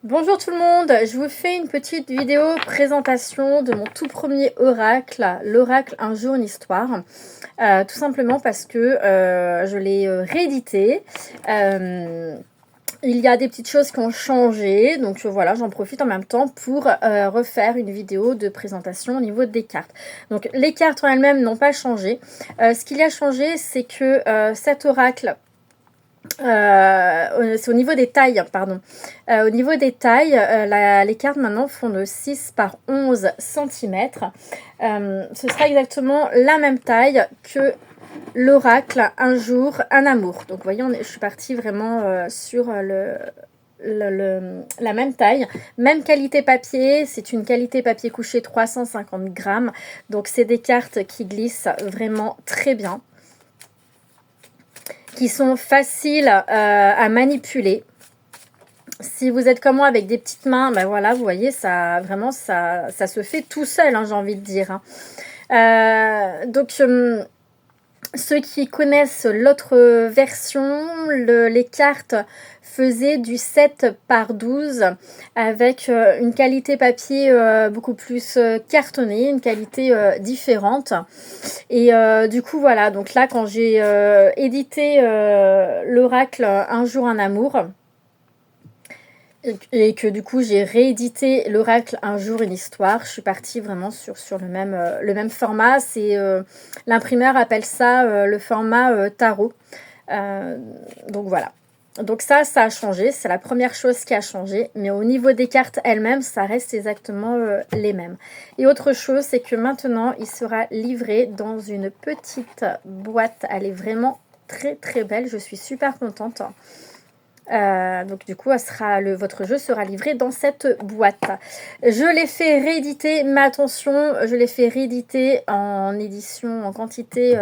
Bonjour tout le monde, je vous fais une petite vidéo présentation de mon tout premier oracle, l'oracle Un jour une histoire. Tout simplement parce que je l'ai réédité. Il y a des petites choses qui ont changé, donc voilà, j'en profite en même temps pour refaire une vidéo de présentation au niveau des cartes. Donc les cartes en elles-mêmes n'ont pas changé. Ce qu'il y a changé, c'est que cet oracle... c'est au niveau des tailles, pardon. Au niveau des tailles, les cartes maintenant font de 6 par 11 cm. Ce sera exactement la même taille que l'oracle Un jour, un amour. Donc vous voyez, je suis partie vraiment sur la même taille, même qualité papier. C'est une qualité papier couché 350 grammes. Donc c'est des cartes qui glissent vraiment très bien, qui sont faciles à manipuler. Si vous êtes comme moi avec des petites mains, ben voilà, vous voyez, ça vraiment ça se fait tout seul, hein, j'ai envie de dire. Donc ceux qui connaissent l'autre version, les cartes faisaient du 7 par 12 avec une qualité papier beaucoup plus cartonné, une qualité différente. Et du coup, voilà, donc là, quand j'ai édité l'oracle Un jour, un amour, et que du coup j'ai réédité l'oracle Un jour une histoire, je suis partie vraiment sur le même format. C'est l'imprimeur appelle ça le format tarot. Donc voilà, donc ça a changé, c'est la première chose qui a changé, mais au niveau des cartes elles-mêmes ça reste exactement les mêmes. Et autre chose, c'est que maintenant il sera livré dans une petite boîte. Elle est vraiment très très belle, je suis super contente. Donc du coup votre jeu sera livré dans cette boîte. Je l'ai fait rééditer, mais attention, je l'ai fait rééditer en édition en quantité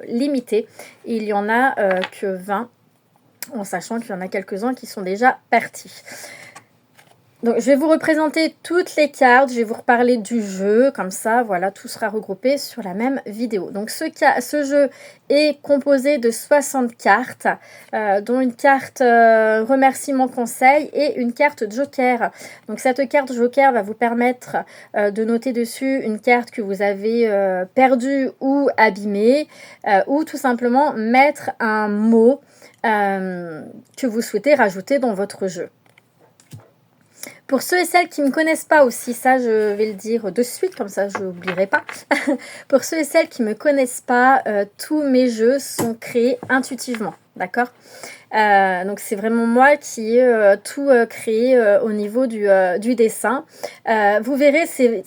limitée. Il y en a que 20, en sachant qu'il y en a quelques-uns qui sont déjà partis. Donc je vais vous représenter toutes les cartes, je vais vous reparler du jeu, comme ça, voilà, tout sera regroupé sur la même vidéo. Donc ce jeu est composé de 60 cartes, dont une carte remerciement conseil et une carte joker. Donc cette carte joker va vous permettre de noter dessus une carte que vous avez perdue ou abîmée, ou tout simplement mettre un mot que vous souhaitez rajouter dans votre jeu. Pour ceux et celles qui ne me connaissent pas aussi, ça je vais le dire de suite, comme ça je n'oublierai pas. Pour ceux et celles qui ne me connaissent pas, tous mes jeux sont créés intuitivement, d'accord? Donc c'est vraiment moi qui ai tout créé au niveau du dessin. Vous verrez, que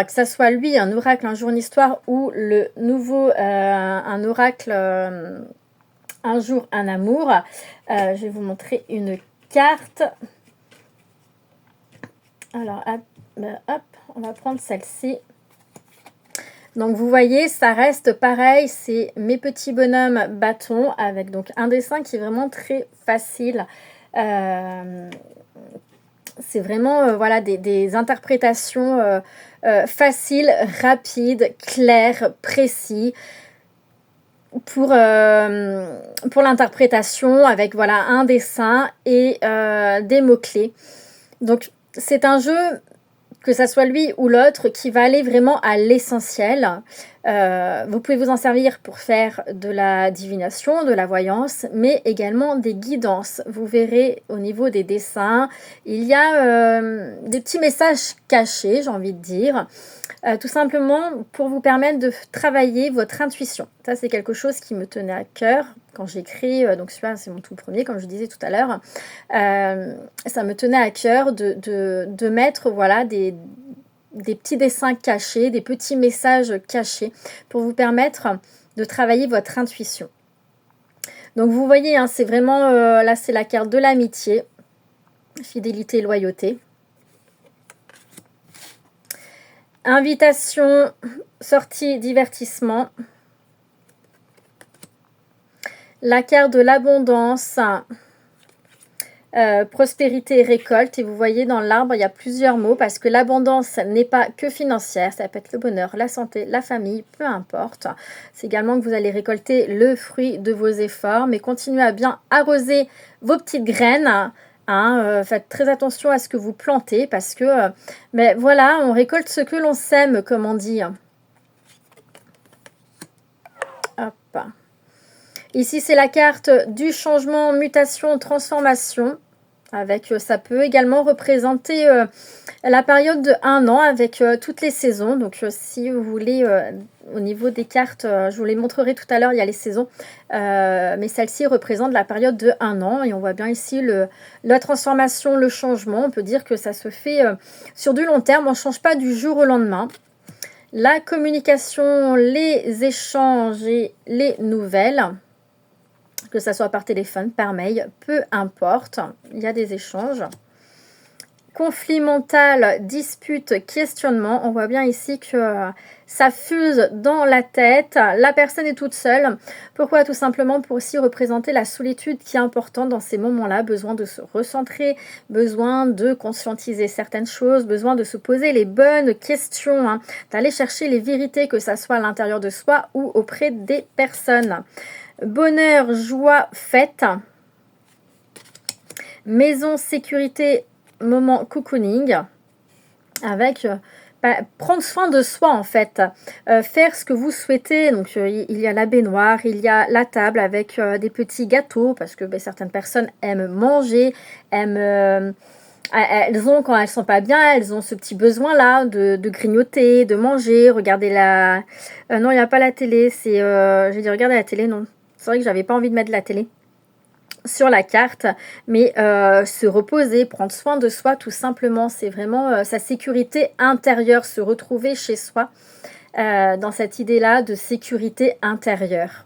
ça soit lui, un oracle, un jour une histoire, ou le nouveau, un oracle, un jour un amour. Je vais vous montrer une carte. Alors, hop, on va prendre celle-ci. Donc, vous voyez, ça reste pareil. C'est mes petits bonhommes bâtons avec donc un dessin qui est vraiment très facile. C'est vraiment voilà, des interprétations faciles, rapides, claires, précis. Pour l'interprétation avec voilà, un dessin et des mots-clés. Donc, c'est un jeu, que ça soit lui ou l'autre, qui va aller vraiment à l'essentiel. Vous pouvez vous en servir pour faire de la divination, de la voyance, mais également des guidances. Vous verrez au niveau des dessins, il y a des petits messages cachés, j'ai envie de dire. Tout simplement pour vous permettre de travailler votre intuition. Ça, c'est quelque chose qui me tenait à cœur quand j'ai créé, donc celui-là, c'est mon tout premier, comme je disais tout à l'heure. Ça me tenait à cœur de mettre voilà, des petits dessins cachés, des petits messages cachés pour vous permettre de travailler votre intuition. Donc, vous voyez, hein, c'est vraiment, là, c'est la carte de l'amitié, fidélité, loyauté. Invitation, sortie, divertissement. La carte de l'abondance, prospérité et récolte. Et vous voyez dans l'arbre, il y a plusieurs mots parce que l'abondance n'est pas que financière. Ça peut être le bonheur, la santé, la famille, peu importe. C'est également que vous allez récolter le fruit de vos efforts. Mais continuez à bien arroser vos petites graines hein, faites très attention à ce que vous plantez parce que, mais voilà, on récolte ce que l'on sème, comme on dit. Hop. Ici, c'est la carte du changement, mutation, transformation. Avec, ça peut également représenter la période de 1 an avec toutes les saisons. Donc, si vous voulez, au niveau des cartes, je vous les montrerai tout à l'heure, il y a les saisons. Mais celle-ci représente la période de 1 an. Et on voit bien ici la transformation, le changement. On peut dire que ça se fait sur du long terme. On ne change pas du jour au lendemain. La communication, les échanges et les nouvelles, que ça soit par téléphone, par mail, peu importe, il y a des échanges. Conflit mental, dispute, questionnement, on voit bien ici que ça fuse dans la tête, la personne est toute seule. Pourquoi? Tout simplement pour aussi représenter la solitude qui est importante dans ces moments-là, besoin de se recentrer, besoin de conscientiser certaines choses, besoin de se poser les bonnes questions, hein, d'aller chercher les vérités, que ça soit à l'intérieur de soi ou auprès des personnes. Bonheur, joie, fête. Maison, sécurité, moment cocooning. Avec prendre soin de soi en fait. Faire ce que vous souhaitez. Donc il y a la baignoire, il y a la table avec des petits gâteaux. Parce que certaines personnes aiment manger, elles ont, quand elles sont pas bien, elles ont ce petit besoin-là de grignoter, de manger, regarder la... non, il n'y a pas la télé, c'est... j'ai dit regarder la télé, non. C'est vrai que j'avais pas envie de mettre la télé sur la carte, mais se reposer, prendre soin de soi tout simplement, c'est vraiment sa sécurité intérieure, se retrouver chez soi dans cette idée-là de sécurité intérieure.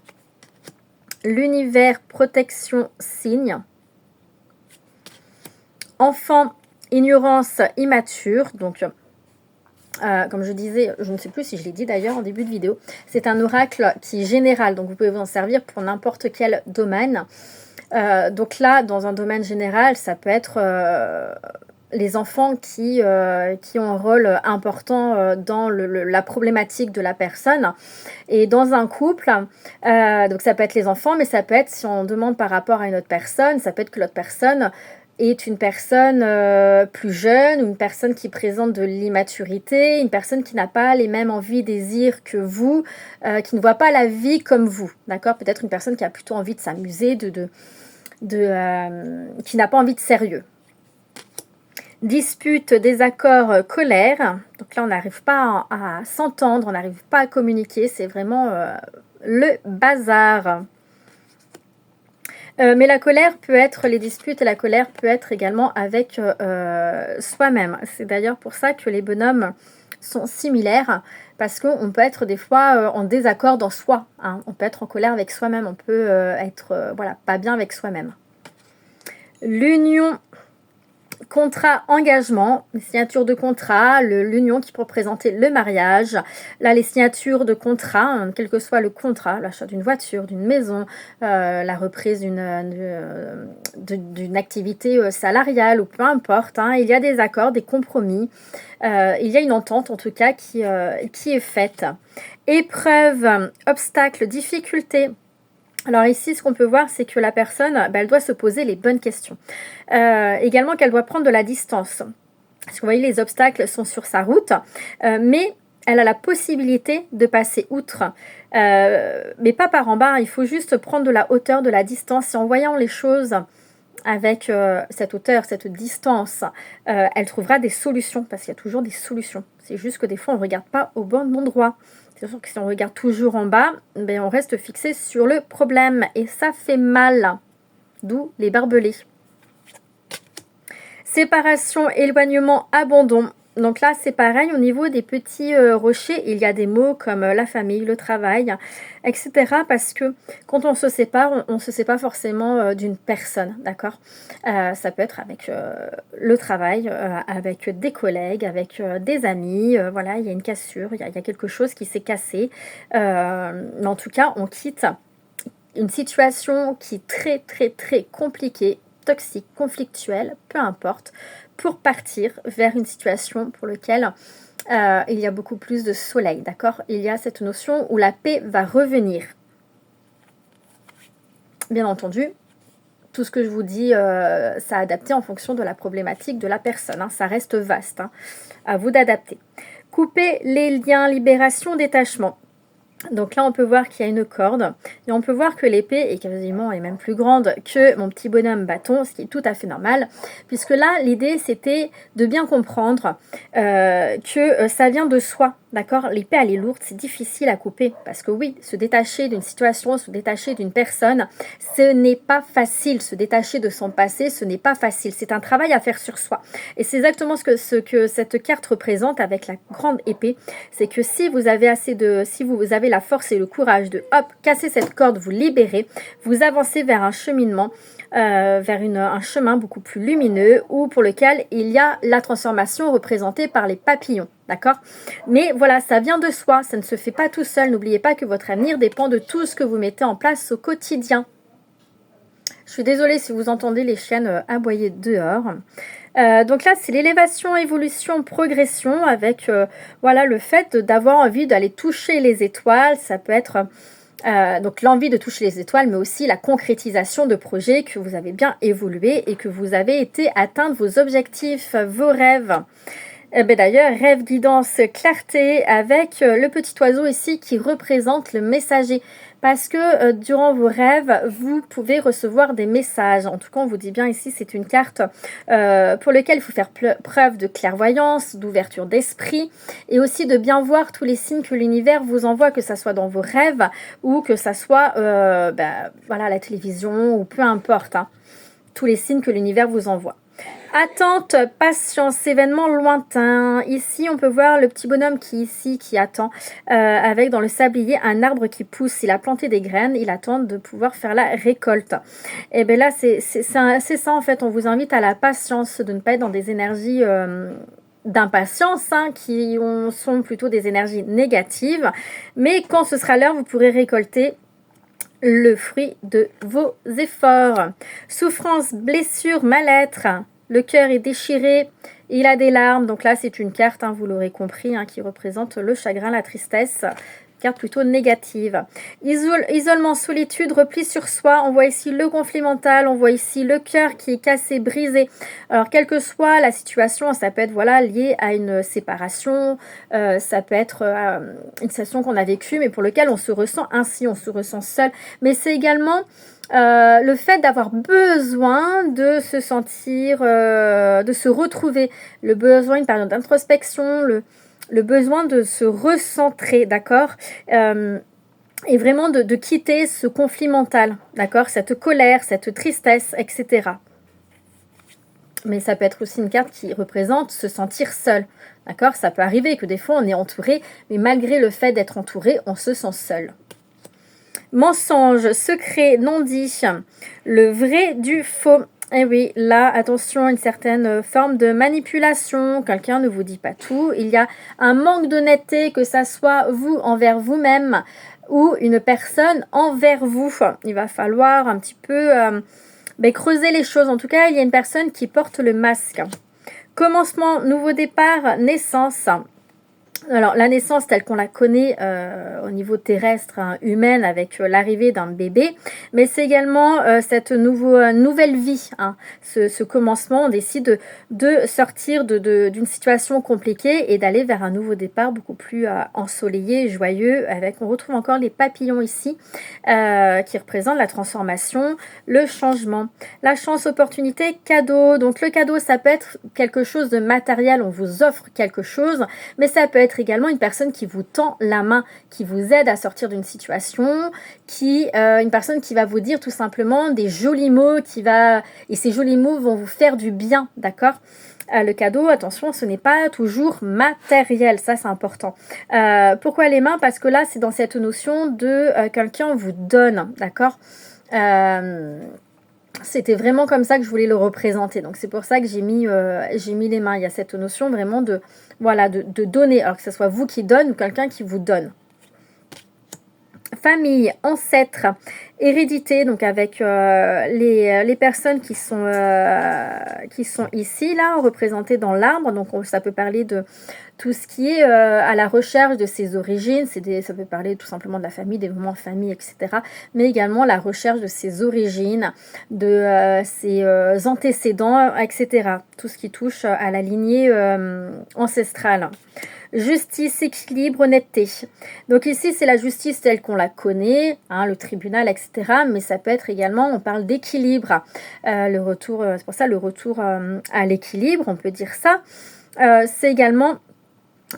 L'univers, protection, signe. Enfant, ignorance, immature, donc comme je disais, je ne sais plus si je l'ai dit d'ailleurs en début de vidéo, c'est un oracle qui est général, donc vous pouvez vous en servir pour n'importe quel domaine. Donc là, dans un domaine général, ça peut être les enfants qui ont un rôle important dans la problématique de la personne. Et dans un couple, donc ça peut être les enfants, mais ça peut être, si on demande par rapport à une autre personne, ça peut être que l'autre personne est une personne plus jeune, ou une personne qui présente de l'immaturité, une personne qui n'a pas les mêmes envies, désirs que vous, qui ne voit pas la vie comme vous, d'accord? Peut-être une personne qui a plutôt envie de s'amuser, qui n'a pas envie de sérieux. Dispute, désaccord, colère. Donc là, on n'arrive pas à s'entendre, on n'arrive pas à communiquer, c'est vraiment le bazar. Mais la colère peut être, les disputes et la colère peut être également avec soi-même. C'est d'ailleurs pour ça que les bonhommes sont similaires, parce qu'on peut être des fois en désaccord dans soi, hein. On peut être en colère avec soi-même, on peut être voilà, pas bien avec soi-même. L'union, contrat, engagement, les signatures de contrat, l'union qui peut représenter le mariage. Là, les signatures de contrat, hein, quel que soit le contrat, l'achat d'une voiture, d'une maison, la reprise d'une activité salariale ou peu importe, hein, il y a des accords, des compromis. Il y a une entente en tout cas qui est faite. Épreuve, obstacle, difficulté. Alors ici, ce qu'on peut voir, c'est que la personne, elle doit se poser les bonnes questions. Également qu'elle doit prendre de la distance. Parce que vous voyez, les obstacles sont sur sa route, mais elle a la possibilité de passer outre. Mais pas par en bas, il faut juste prendre de la hauteur, de la distance. Et en voyant les choses avec cette hauteur, cette distance, elle trouvera des solutions, parce qu'il y a toujours des solutions. C'est juste que des fois, on ne regarde pas au bon endroit. C'est sûr que si on regarde toujours en bas, on reste fixé sur le problème. Et ça fait mal. D'où les barbelés. Séparation, éloignement, abandon. Donc là, c'est pareil, au niveau des petits rochers, il y a des mots comme la famille, le travail, etc. Parce que quand on se sépare, on ne se sépare forcément d'une personne, d'accord? Ça peut être avec le travail, avec des collègues, avec des amis. Voilà, il y a une cassure, il y a quelque chose qui s'est cassé. Mais en tout cas, on quitte une situation qui est très, très, très compliquée, toxique, conflictuelle, peu importe, pour partir vers une situation pour laquelle il y a beaucoup plus de soleil, d'accord? Il y a cette notion où la paix va revenir. Bien entendu, tout ce que je vous dis, ça a adapté en fonction de la problématique de la personne, hein. Ça reste vaste, hein. À vous d'adapter. Couper les liens, libération, détachement. Donc là, on peut voir qu'il y a une corde et on peut voir que l'épée est quasiment et même plus grande que mon petit bonhomme bâton, ce qui est tout à fait normal, puisque là, l'idée, c'était de bien comprendre que ça vient de soi, d'accord? L'épée, elle est lourde, c'est difficile à couper, parce que oui, se détacher d'une situation, se détacher d'une personne, ce n'est pas facile. Se détacher de son passé, ce n'est pas facile. C'est un travail à faire sur soi. Et c'est exactement ce que cette carte représente avec la grande épée, c'est que si vous avez si vous avez la force et le courage de hop, casser cette corde, vous libérer, vous avancez vers un cheminement, vers un chemin beaucoup plus lumineux ou pour lequel il y a la transformation représentée par les papillons, d'accord? Mais voilà, ça vient de soi, ça ne se fait pas tout seul. N'oubliez pas que votre avenir dépend de tout ce que vous mettez en place au quotidien. Je suis désolée si vous entendez les chiennes aboyer dehors. Donc là, c'est l'élévation, évolution, progression avec voilà, le fait d'avoir envie d'aller toucher les étoiles. Ça peut être donc l'envie de toucher les étoiles, mais aussi la concrétisation de projets que vous avez bien évolué et que vous avez été atteindre vos objectifs, vos rêves. D'ailleurs, rêve, guidance, clarté avec le petit oiseau ici qui représente le messager. Parce que durant vos rêves, vous pouvez recevoir des messages. En tout cas, on vous dit bien ici, c'est une carte pour laquelle il faut faire preuve de clairvoyance, d'ouverture d'esprit et aussi de bien voir tous les signes que l'univers vous envoie, que ça soit dans vos rêves ou que ça soit voilà, la télévision ou peu importe, hein, tous les signes que l'univers vous envoie. Attente, patience, événement lointain. Ici, on peut voir le petit bonhomme qui attend avec dans le sablier un arbre qui pousse. Il a planté des graines, il attend de pouvoir faire la récolte. Et bien là, c'est ça en fait. On vous invite à la patience, de ne pas être dans des énergies d'impatience, hein, sont plutôt des énergies négatives. Mais quand ce sera l'heure, vous pourrez récolter le fruit de vos efforts. Souffrance, blessure, mal-être. Le cœur est déchiré, il a des larmes. Donc là, c'est une carte, hein, vous l'aurez compris, hein, qui représente le chagrin, la tristesse. Carte plutôt négative. Isolement, solitude, repli sur soi. On voit ici le conflit mental, on voit ici le cœur qui est cassé, brisé. Alors, quelle que soit la situation, ça peut être voilà, lié à une séparation, ça peut être une situation qu'on a vécue, mais pour laquelle on se ressent ainsi, on se ressent seul. Mais c'est également le fait d'avoir besoin de se sentir, de se retrouver, le besoin, une période d'introspection, le besoin de se recentrer, d'accord, et vraiment de quitter ce conflit mental, d'accord, cette colère, cette tristesse, etc. Mais ça peut être aussi une carte qui représente se sentir seul, d'accord, ça peut arriver que des fois on est entouré, mais malgré le fait d'être entouré, on se sent seul. Mensonge, secret, non-dit, le vrai du faux. Et oui, là, attention, une certaine forme de manipulation. Quelqu'un ne vous dit pas tout. Il y a un manque d'honnêteté, que ça soit vous envers vous-même ou une personne envers vous. Il va falloir un petit peu creuser les choses. En tout cas, il y a une personne qui porte le masque. Commencement, nouveau départ, naissance. Alors, la naissance telle qu'on la connaît au niveau terrestre, hein, humaine, avec l'arrivée d'un bébé, mais c'est également cette nouvelle vie, hein, ce commencement. On décide de sortir d'une situation compliquée et d'aller vers un nouveau départ beaucoup plus ensoleillé, joyeux. On retrouve encore les papillons ici qui représentent la transformation, le changement. La chance, opportunité, cadeau. Donc, le cadeau, ça peut être quelque chose de matériel, on vous offre quelque chose, mais ça peut être également une personne qui vous tend la main, qui vous aide à sortir d'une situation, une personne qui va vous dire tout simplement des jolis mots, et ces jolis mots vont vous faire du bien, d'accord ? Le cadeau, attention, ce n'est pas toujours matériel, ça c'est important. Pourquoi les mains ? Parce que là, c'est dans cette notion de quelqu'un vous donne, d'accord ? C'était vraiment comme ça que je voulais le représenter. Donc, c'est pour ça que j'ai mis les mains. Il y a cette notion vraiment de donner. Alors que ce soit vous qui donne ou quelqu'un qui vous donne. famille, ancêtres, hérédité, donc avec les personnes qui sont ici, là, représentées dans l'arbre. Donc ça peut parler de tout ce qui est à la recherche de ses origines, ça peut parler tout simplement de la famille, des moments en famille, etc. Mais également la recherche de ses origines, de ses antécédents, etc. Tout ce qui touche à la lignée ancestrale. Justice, équilibre, honnêteté. Donc ici, c'est la justice telle qu'on la connaît, hein, le tribunal, etc. Mais ça peut être également, on parle d'équilibre. Le retour, c'est pour ça le retour à l'équilibre, on peut dire ça. C'est également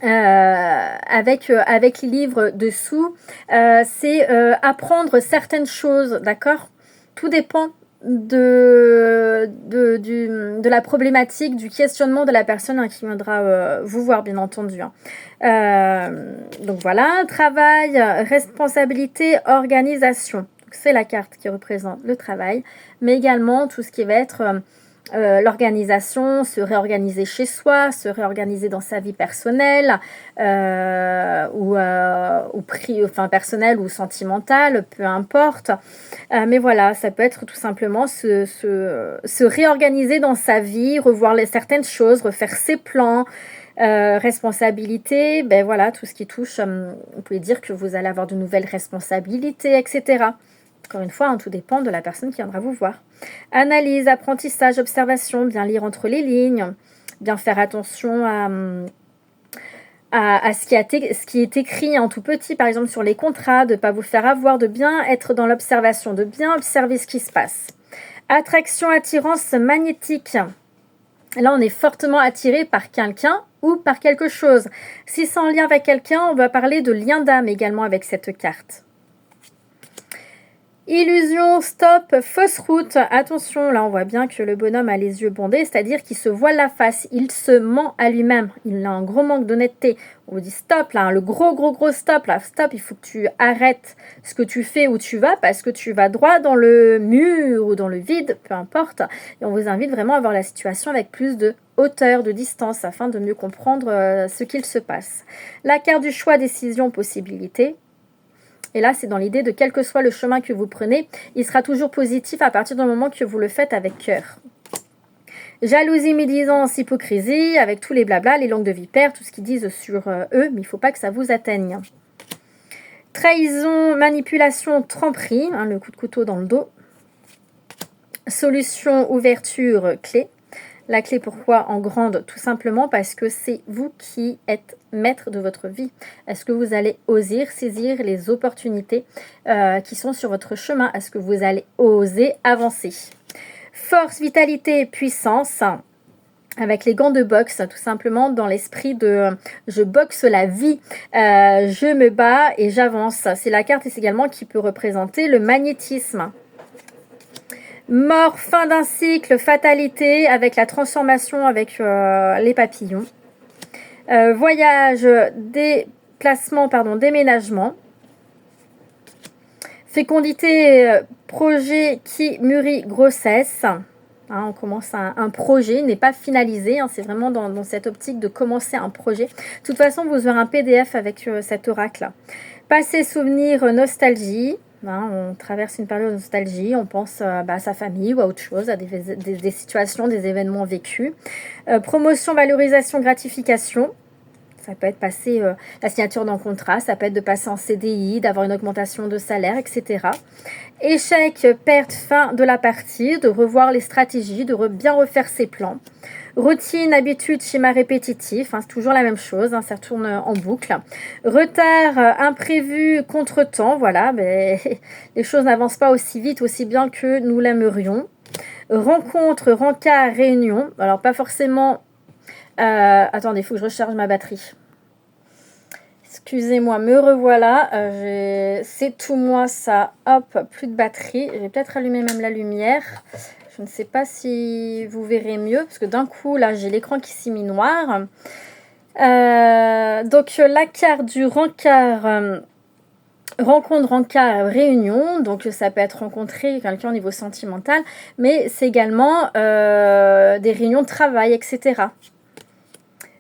avec les livres dessous, c'est apprendre certaines choses, d'accord? Tout dépend de la problématique, du questionnement de la personne hein, qui viendra vous voir, bien entendu. Hein. Donc voilà, travail, responsabilité, organisation. C'est la carte qui représente le travail, mais également tout ce qui va être l'organisation, se réorganiser chez soi, se réorganiser dans sa vie personnelle personnelle ou sentimentale, peu importe. Mais voilà, ça peut être tout simplement se réorganiser dans sa vie, revoir certaines choses, refaire ses plans, responsabilité, ben voilà, tout ce qui touche, vous pouvez dire que vous allez avoir de nouvelles responsabilités, etc. Encore une fois, hein, tout dépend de la personne qui viendra vous voir. Analyse, apprentissage, observation, bien lire entre les lignes, bien faire attention à ce qui est écrit en tout petit, par exemple sur les contrats, de ne pas vous faire avoir, de bien être dans l'observation, de bien observer ce qui se passe. Attraction, attirance magnétique. Là, on est fortement attiré par quelqu'un ou par quelque chose. Si c'est en lien avec quelqu'un, on va parler de lien d'âme également avec cette carte. Illusion, stop, fausse route. Attention, là on voit bien que le bonhomme a les yeux bandés, c'est-à-dire qu'il se voile la face, il se ment à lui-même, il a un gros manque d'honnêteté. On vous dit stop là, le gros stop là, stop, il faut que tu arrêtes ce que tu fais où tu vas parce que tu vas droit dans le mur ou dans le vide, peu importe. Et on vous invite vraiment à voir la situation avec plus de hauteur, de distance afin de mieux comprendre ce qu'il se passe. La carte du choix, décision, possibilité. Et là, c'est dans l'idée de quel que soit le chemin que vous prenez, il sera toujours positif à partir du moment que vous le faites avec cœur. Jalousie, médisance, hypocrisie, avec tous les blablas, les langues de vipère, tout ce qu'ils disent sur eux, mais il ne faut pas que ça vous atteigne. Trahison, manipulation, tromperie, hein, le coup de couteau dans le dos. Solution, ouverture, clé. La clé, pourquoi en grande? Tout simplement parce que c'est vous qui êtes maître de votre vie. Est-ce que vous allez oser saisir les opportunités qui sont sur votre chemin? Est-ce que vous allez oser avancer? Force, vitalité, puissance. Avec les gants de boxe, tout simplement dans l'esprit de je boxe la vie, je me bats et j'avance. C'est la carte également qui peut représenter le magnétisme. Mort, fin d'un cycle, fatalité, avec la transformation avec les papillons. Voyage, déplacement, déménagement. Fécondité, projet qui mûrit grossesse. Hein, on commence un projet, n'est pas finalisé. Hein, c'est vraiment dans cette optique de commencer un projet. De toute façon, vous aurez un PDF avec cet oracle. Passé, souvenir, nostalgie. Hein, on traverse une période de nostalgie, on pense à sa famille ou à autre chose, à des situations, des événements vécus. Promotion, valorisation, gratification. Ça peut être passer la signature d'un contrat, ça peut être de passer en CDI, d'avoir une augmentation de salaire, etc. Échec, perte, fin de la partie, de revoir les stratégies, de bien refaire ses plans. Routine, habitude, schéma répétitif, hein, c'est toujours la même chose, hein, ça tourne en boucle. Retard, imprévu, contretemps, voilà, mais les choses n'avancent pas aussi vite, aussi bien que nous l'aimerions. Rencontre, rencard, réunion, alors pas forcément... attendez, il faut que je recharge ma batterie. Excusez-moi, me revoilà. C'est tout moi ça. Hop, plus de batterie. Je vais peut-être allumer même la lumière. Je ne sais pas si vous verrez mieux. Parce que d'un coup, là, j'ai l'écran qui s'est mis noir. Donc, la carte du rencard... rencontre, rencard, réunion. Donc, ça peut être rencontrer quelqu'un au niveau sentimental. Mais c'est également des réunions de travail, etc.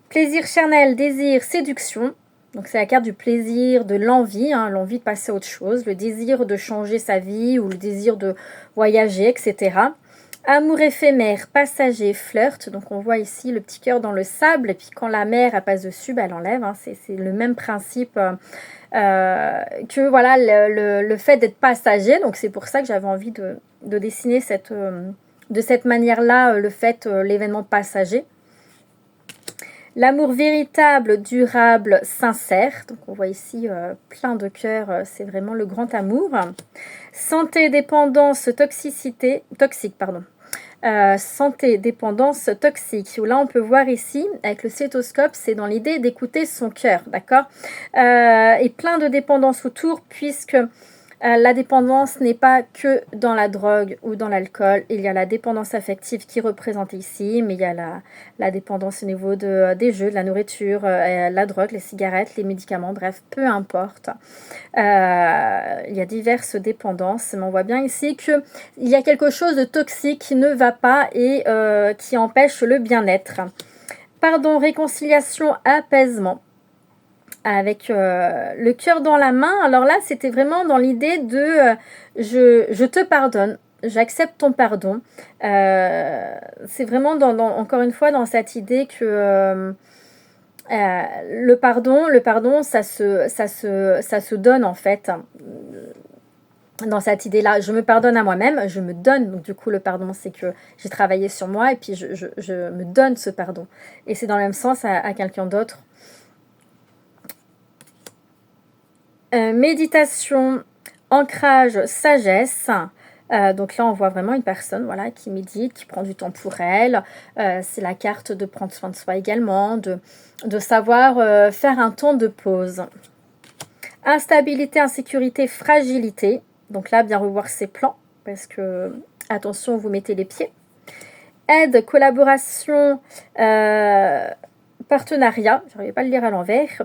Plaisir charnel, désir, séduction. Donc c'est la carte du plaisir, de l'envie, hein, l'envie de passer à autre chose, le désir de changer sa vie ou le désir de voyager, etc. Amour éphémère, passager, flirt. Donc on voit ici le petit cœur dans le sable. Et puis quand la mer elle passe dessus, elle enlève. Hein. C'est le même principe que voilà, le fait d'être passager. Donc c'est pour ça que j'avais envie de dessiner de cette manière-là l'événement passager. L'amour véritable, durable, sincère. Donc on voit ici plein de cœurs, c'est vraiment le grand amour. Santé, dépendance, toxique, pardon. Santé, dépendance, toxique. Là on peut voir ici, avec le stéthoscope, c'est dans l'idée d'écouter son cœur, d'accord. Et plein de dépendances autour, puisque la dépendance n'est pas que dans la drogue ou dans l'alcool. Il y a la dépendance affective qui est représentée ici, mais il y a la dépendance au niveau des jeux, de la nourriture, la drogue, les cigarettes, les médicaments, bref, peu importe. Il y a diverses dépendances, mais on voit bien ici qu'il y a quelque chose de toxique qui ne va pas et qui empêche le bien-être. Pardon, réconciliation, apaisement. Avec le cœur dans la main. Alors là, c'était vraiment dans l'idée de je te pardonne, j'accepte ton pardon. C'est vraiment encore une fois dans cette idée que le pardon, ça se donne en fait. Dans cette idée-là, je me pardonne à moi-même, je me donne. Donc du coup, le pardon, c'est que j'ai travaillé sur moi et puis je me donne ce pardon. Et c'est dans le même sens à quelqu'un d'autre. Méditation, ancrage, sagesse. Donc là, on voit vraiment une personne voilà, qui médite, qui prend du temps pour elle. C'est la carte de prendre soin de soi également, de savoir faire un temps de pause. Instabilité, insécurité, fragilité. Donc là, bien revoir ses plans, parce que, attention, vous mettez les pieds. Aide, collaboration, partenariat, je n'arrive pas à le lire à l'envers.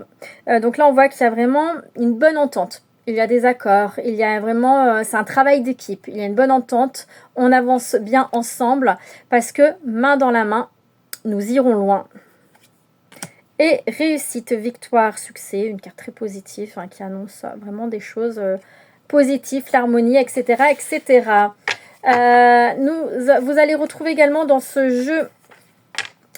Donc là, on voit qu'il y a vraiment une bonne entente. Il y a des accords, il y a vraiment, c'est un travail d'équipe. Il y a une bonne entente, on avance bien ensemble parce que main dans la main, nous irons loin. Et réussite, victoire, succès, une carte très positive hein, qui annonce vraiment des choses positives, l'harmonie, etc., etc. Vous allez retrouver également dans ce jeu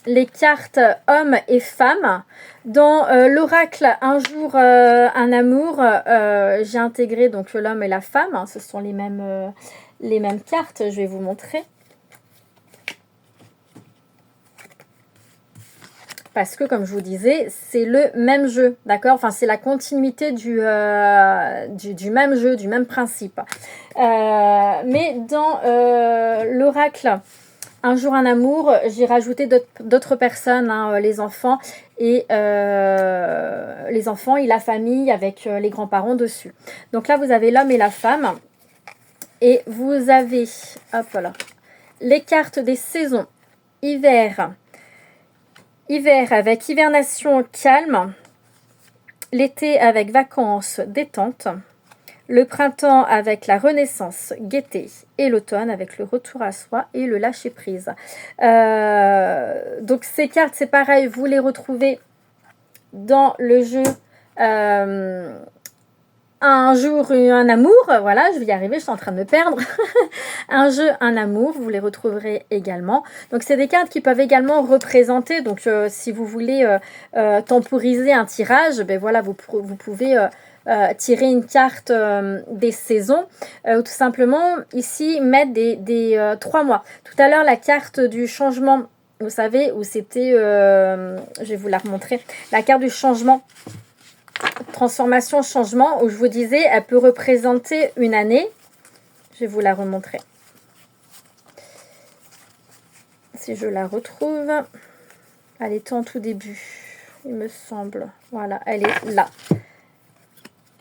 les cartes hommes et femmes. Dans l'oracle un jour un amour, j'ai intégré donc l'homme et la femme, hein, ce sont les mêmes cartes, je vais vous montrer. Parce que comme je vous disais, c'est le même jeu, d'accord. Enfin, c'est la continuité du même jeu, du même principe. Mais dans l'oracle un jour un amour, j'ai rajouté d'autres personnes, hein, les enfants et la famille avec les grands-parents dessus. Donc là, vous avez l'homme et la femme. Et vous avez, hop là, les cartes des saisons. Hiver avec hivernation calme. L'été avec vacances détente. Le printemps avec la renaissance, gaieté, et l'automne avec le retour à soi et le lâcher-prise. Donc ces cartes, c'est pareil, vous les retrouvez dans le jeu un jour, un amour. Voilà, je vais y arriver, je suis en train de me perdre. Un jeu, un amour, vous les retrouverez également. Donc c'est des cartes qui peuvent également représenter, donc si vous voulez temporiser un tirage, ben voilà, vous pouvez... tirer une carte des saisons ou tout simplement ici mettre des 3 mois. Tout à l'heure la carte du changement, vous savez où c'était, je vais vous la remontrer, la carte du changement, transformation, changement, où je vous disais elle peut représenter une année. Je vais vous la remontrer si je la retrouve. Elle était en tout début il me semble, voilà, elle est là.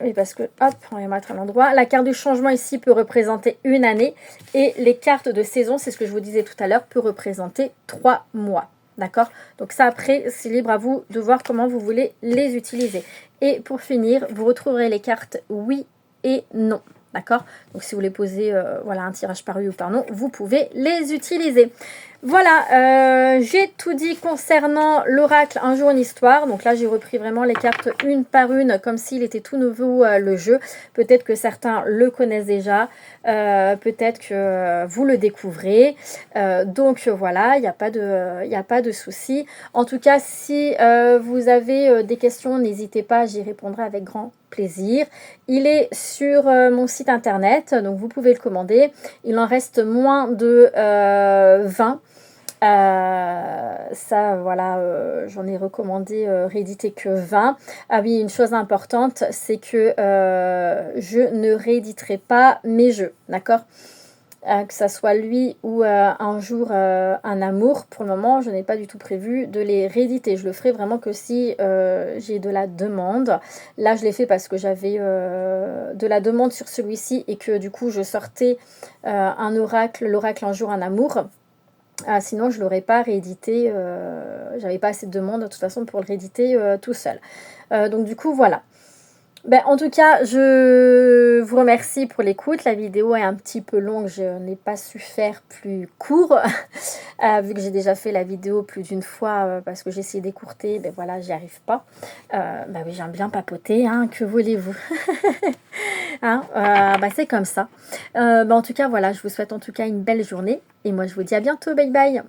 Oui, parce que, hop, on va mettre à l'endroit. La carte du changement ici peut représenter une année. Et les cartes de saison, c'est ce que je vous disais tout à l'heure, peut représenter 3 mois. D'accord? Donc ça, après, c'est libre à vous de voir comment vous voulez les utiliser. Et pour finir, vous retrouverez les cartes oui et non. D'accord? Donc si vous voulez poser voilà, un tirage par oui ou par non, vous pouvez les utiliser. Voilà, j'ai tout dit concernant l'oracle Un jour une histoire. Donc là, j'ai repris vraiment les cartes une par une, comme s'il était tout nouveau le jeu. Peut-être que certains le connaissent déjà, peut-être que vous le découvrez. Donc voilà, il n'y a pas de souci. En tout cas, si vous avez des questions, n'hésitez pas, j'y répondrai avec grand plaisir. Il est sur mon site internet, donc vous pouvez le commander. Il en reste moins de 20. Ça voilà, j'en ai recommandé rééditer que 20. Ah oui, une chose importante, c'est que je ne rééditerai pas mes jeux, d'accord, que ça soit lui ou un jour un amour. Pour le moment, je n'ai pas du tout prévu de les rééditer. Je le ferai vraiment que si j'ai de la demande. Là, je l'ai fait parce que j'avais de la demande sur celui-ci et que du coup, je sortais un oracle, l'oracle Un jour un amour. Sinon, je ne l'aurais pas réédité. J'avais pas assez de demandes de toute façon pour le rééditer tout seul. Donc du coup, voilà. Ben, en tout cas, je vous remercie pour l'écoute. La vidéo est un petit peu longue, je n'ai pas su faire plus court, vu que j'ai déjà fait la vidéo plus d'une fois, parce que j'ai essayé d'écourter, ben voilà, j'y arrive pas. Ben oui, j'aime bien papoter, hein, que voulez-vous. Hein, ben c'est comme ça. Ben, en tout cas, voilà, je vous souhaite en tout cas une belle journée, et moi je vous dis à bientôt, bye bye.